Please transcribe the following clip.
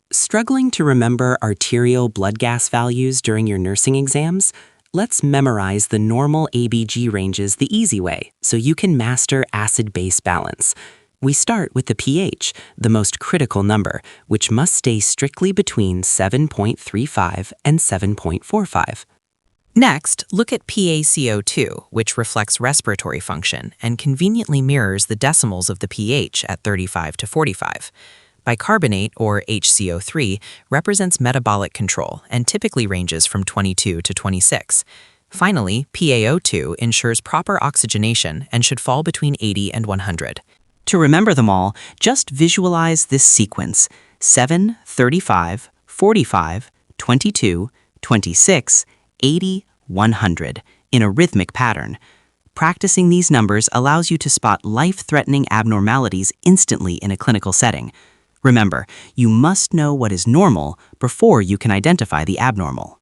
Struggling to remember arterial blood gas values during your nursing exams? Let's memorize the normal ABG ranges the easy way so you can master acid-base balance. We start with the pH, the most critical number, which must stay strictly between 7.35 and 7.45. Next, look at PaCO2, which reflects respiratory function and conveniently mirrors the decimals of the pH at 35 to 45. Bicarbonate, or HCO3, represents metabolic control and typically ranges from 22 to 26. Finally, PaO2 ensures proper oxygenation and should fall between 80 and 100. To remember them all, just visualize this sequence: 7, 35, 45, 22, 26, 80, 100, in a rhythmic pattern. Practicing these numbers allows you to spot life-threatening abnormalities instantly in a clinical setting. Remember, you must know what is normal before you can identify the abnormal.